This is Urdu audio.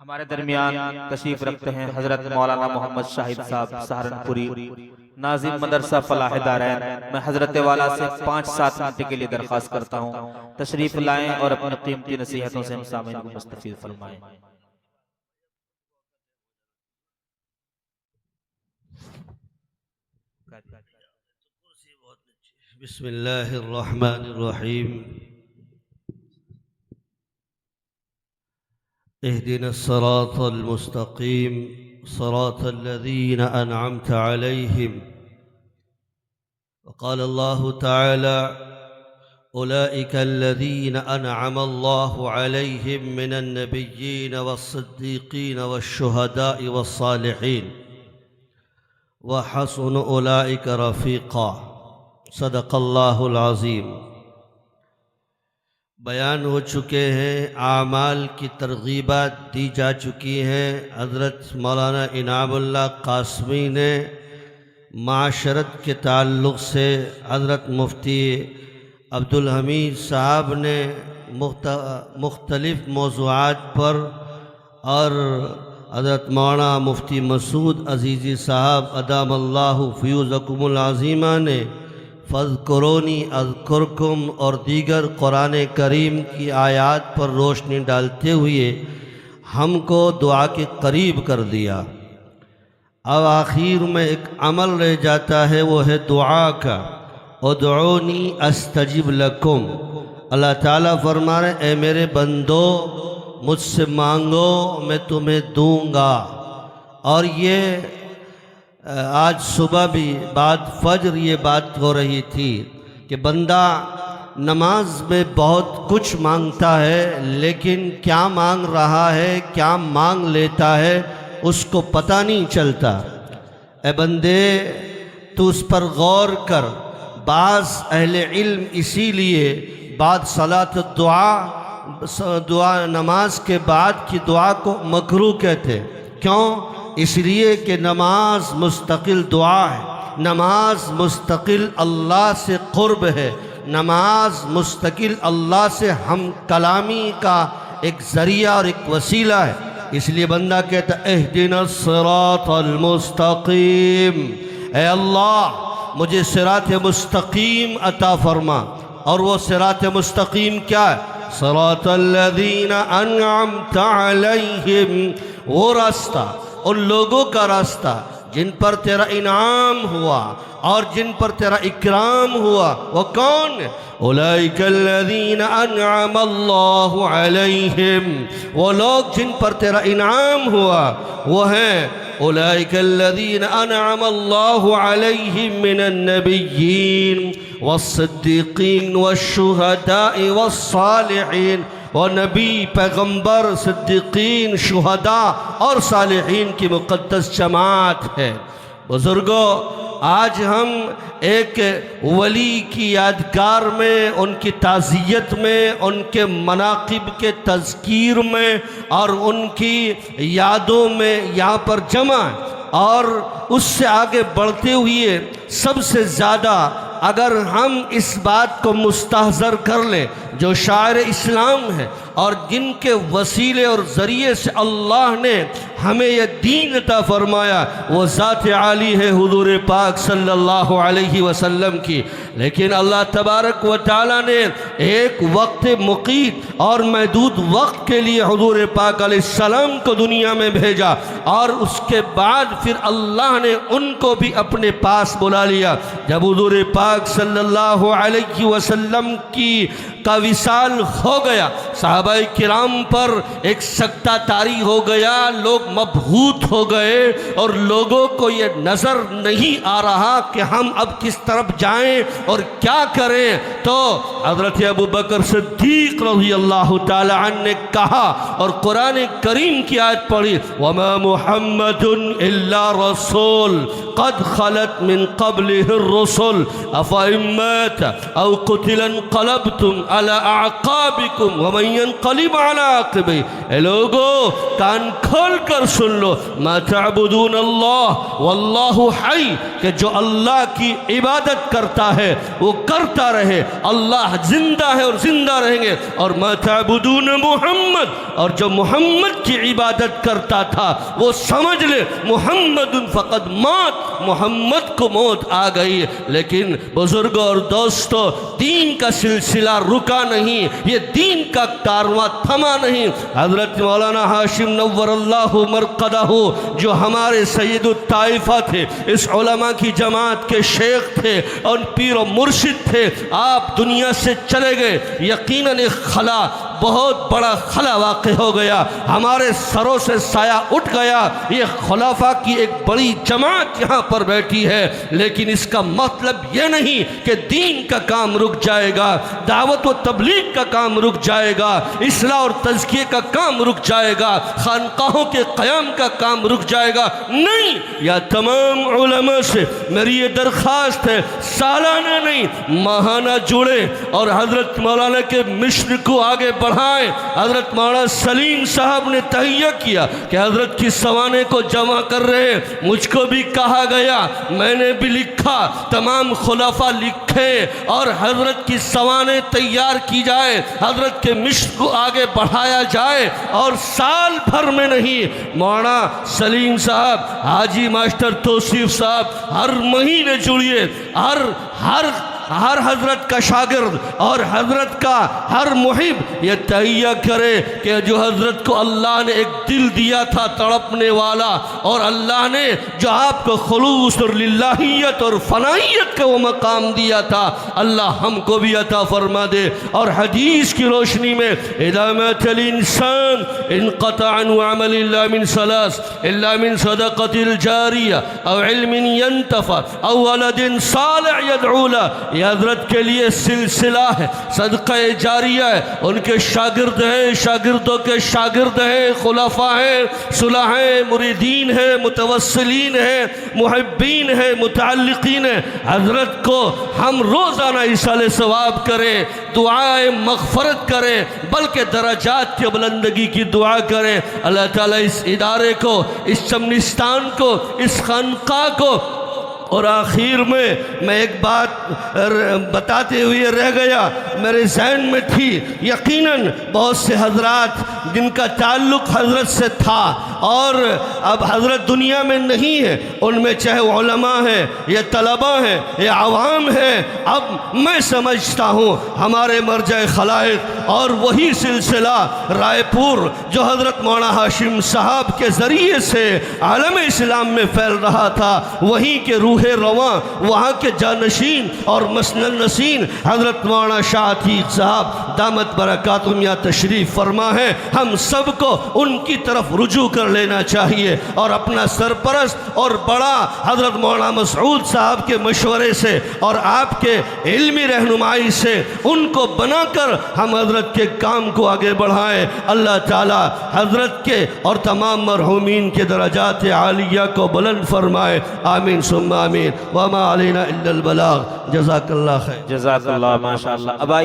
ہمارے درمیان تشریف رکھتے ہیں حضرت مولانا محمد شاہد صاحب سہارنپوری، ناظم مدرسہ فلاح دارین۔ میں حضرت والا سے 5-7 منٹ کے لیے درخواست کرتا ہوں تشریف لائیں اور اپنی قیمتی نصیحتوں سے ہم سامعین کو مستفید فرمائیں۔ بسم اللہ الرحمن الرحیم۔ اهدنا الصراط المستقيم صراط الذين أنعمت عليهم وقال الله تعالى أولئك الذين أنعم الله عليهم من النبيين والصديقين والشهداء والصالحين وحسن أولئك رفيقا صدق اللہ العظیم۔ بیان ہو چکے ہیں، اعمال کی ترغیبات دی جا چکی ہیں۔ حضرت مولانا انعام اللہ قاسمی نے معاشرت کے تعلق سے، حضرت مفتی عبدالحمید صاحب نے مختلف موضوعات پر، اور حضرت مولانا مفتی مسعود عزیزی صاحب ادام اللہ فیوزکم العظیمہ نے فَاذْكُرُونِي أَذْكُرْكُمْ اور دیگر قرآن کریم کی آیات پر روشنی ڈالتے ہوئے ہم کو دعا کے قریب کر دیا۔ اب آخر میں ایک عمل رہ جاتا ہے، وہ ہے دعا کا۔ ادعونی استجب لکم۔ اللہ تعالیٰ فرما رہے اے میرے بندو مجھ سے مانگو میں تمہیں دوں گا۔ اور یہ آج صبح بھی بعد فجر یہ بات ہو رہی تھی کہ بندہ نماز میں بہت کچھ مانگتا ہے، لیکن کیا مانگ رہا ہے، کیا مانگ لیتا ہے، اس کو پتہ نہیں چلتا۔ اے بندے تو اس پر غور کر۔ بعض اہل علم اسی لیے بعد صلاۃ دعا نماز کے بعد کی دعا کو مکروہ کہتے ہیں۔ کیوں؟ اس لیے کہ نماز مستقل دعا ہے، نماز مستقل اللہ سے قرب ہے، نماز مستقل اللہ سے ہم کلامی کا ایک ذریعہ اور ایک وسیلہ ہے۔ اس لیے بندہ کہتا اہدنا الصراط المستقیم، اے اللہ مجھے صراط مستقیم عطا فرما۔ اور وہ صراط مستقیم کیا ہے؟ صراط الذین انعمت علیہم، وہ راستہ، ان لوگوں کا راستہ جن پر تیرا انعام ہوا اور جن پر تیرا اکرام ہوا۔ وہ کون؟ اولئک الذین انعم اللہ علیہم، وہ لوگ جن پر تیرا انعام ہوا وہ ہیں اولئک الذین انعم اللہ علیہم من النبیین والصدیقین والشہداء والصالحین۔ وہ نبی، پیغمبر، صدیقین، شہداء اور صالحین کی مقدس جماعت ہے۔ بزرگوں، آج ہم ایک ولی کی یادگار میں، ان کی تعزیت میں، ان کے مناقب کے تذکیر میں اور ان کی یادوں میں یہاں پر جمع ہیں۔ اور اس سے آگے بڑھتے ہوئے سب سے زیادہ اگر ہم اس بات کو مستحضر کر لیں، جو شاعر اسلام ہے اور جن کے وسیلے اور ذریعے سے اللہ نے ہمیں یہ دین عطا فرمایا، وہ ذات عالی ہے حضور پاک صلی اللہ علیہ وسلم کی۔ لیکن اللہ تبارک و تعالیٰ نے ایک وقت مقیت اور محدود وقت کے لیے حضور پاک علیہ السلام کو دنیا میں بھیجا، اور اس کے بعد پھر اللہ نے ان کو بھی اپنے پاس بلا لیا۔ جب حضور پاک صلی اللہ علیہ وسلم کا وصال ہو گیا، صحابہ کرام پر ایک سکتہ طاری ہو گیا، لوگ مبہوت ہو گئے اور لوگوں کو یہ نظر نہیں آ رہا کہ ہم اب کس طرف جائیں اور کیا کریں۔ تو حضرت ابوبکر صدیق رضی اللہ تعالی عنہ نے کہا اور قرآن کریم کی آیت پڑھی وَمَا مُحَمَّدٌ إِلَّا رَسُولٌ قَدْ خَلَتْ مِن قَبْلِهِ الرُّسُلُ أَفَإِن مَّاتَ أَوْ قُتِلَ انقَلَبْتُمْ عَلَى اعقابکم ومن ينقلب علی عقبیہ، اے لوگو کان کھول کر سن لو، ما تعبدون اللہ واللہ حی، کہ جو اللہ کی عبادت کرتا ہے وہ کرتا رہے، اللہ زندہ ہے اور زندہ رہیں گے، اور ما تعبدون محمد، اور جو محمد کی عبادت کرتا تھا وہ سمجھ لے محمد فقد مات، محمد کو موت آ گئی۔ لیکن بزرگوں اور دوستو، دین کا سلسلہ رکا نہیں، یہ دین کا کارواں تھما نہیں۔ حضرت مولانا ہاشم نور اللہ مرقدہ جو ہمارے سید الطائفہ تھے، اس علماء کی جماعت کے شیخ تھے اور پیر و مرشد تھے، آپ دنیا سے چلے گئے، یقیناً ایک خلا، بہت بڑا خلا واقع ہو گیا، ہمارے سروں سے سایہ اٹھ گیا، یہ خلافہ کی ایک بڑی جماعت یہاں پر بیٹھی ہے، لیکن اس کا مطلب یہ نہیں کہ دین کا کام رک جائے گا، دعوت و تبلیغ کا کام رک جائے گا، اصلاح اور تزکیے کا کام رک جائے گا، خانقاہوں کے قیام کا کام رک جائے گا، نہیں۔ یا تمام علماء سے میری یہ درخواست ہے، سالانہ نہیں ماہانہ جڑے اور حضرت مولانا کے مشن کو آگے بڑھائیں۔ حضرت مولانا سلیم صاحب نے تہیہ کیا کہ حضرت کی سوانے کو جمع کر رہے، مجھ کو بھی کہا گیا، میں نے بھی لکھا، تمام خلفاء لکھے اور حضرت کی سوانے تیار کی جائے، حضرت کے مشن کو آگے بڑھایا جائے، اور سال بھر میں نہیں، مولانا سلیم صاحب، حاجی ماسٹر توصیف صاحب ہر مہینے جڑیے، ہر حضرت کا شاگرد اور حضرت کا ہر محب یہ تہیہ کرے کہ جو حضرت کو اللہ نے ایک دل دیا تھا تڑپنے والا، اور اللہ نے جو آپ کو خلوص اور للہیت اور فنائیت کا وہ مقام دیا تھا، اللہ ہم کو بھی عطا فرما دے۔ اور حدیث کی روشنی میں اذا مات الانسان انقطع عنه عمل الا من ثلاث الا من صدقة الجاریہ او علم ينتفع او ولد صالح يدعو له، یہ حضرت کے لیے سلسلہ ہے، صدقہ جاریہ ہے، ان کے شاگرد ہیں، شاگردوں کے شاگرد ہیں، خلفاء ہیں، صلح ہیں، مریدین ہیں، متوسلین ہیں، محبین ہیں، متعلقین ہیں، حضرت کو ہم روزانہ ایصال ثواب کریں، دعائیں مغفرت کریں، بلکہ درجات کی بلندگی کی دعا کریں۔ اللہ تعالیٰ اس ادارے کو، اس چمنستان کو، اس خانقاہ کو، اور آخر میں ایک بات بتاتے ہوئے رہ گیا، میرے ذہن میں تھی، یقیناً بہت سے حضرات جن کا تعلق حضرت سے تھا اور اب حضرت دنیا میں نہیں ہے، ان میں چاہے علماء ہیں یا طلبہ ہیں یا عوام ہیں، اب میں سمجھتا ہوں ہمارے مرجع خلائق اور وہی سلسلہ رائے پور جو حضرت مولانا ہاشم صاحب کے ذریعے سے عالم اسلام میں پھیل رہا تھا، وہیں کے روح رواں، وہاں کے جانشین اور مسند نشین حضرت مولانا شاہ عتیق صاحب دامت برکاتہم یہاں تشریف فرما ہے، ہم سب کو ان کی طرف رجوع کر لینا چاہیے، اور اپنا سرپرست اور بڑا حضرت مولانا مسعود صاحب کے مشورے سے اور آپ کے علمی رہنمائی سے ان کو بنا کر ہم حضرت کے کام کو آگے بڑھائیں۔ اللہ تعالی حضرت کے اور تمام مرحومین کے درجات عالیہ کو بلند فرمائے، آمین ثم آمین، وما علینا الا البلاغ۔ جزاک اللہ خیر۔ جزاک اللہ، ماشاءاللہ۔ اب آئیے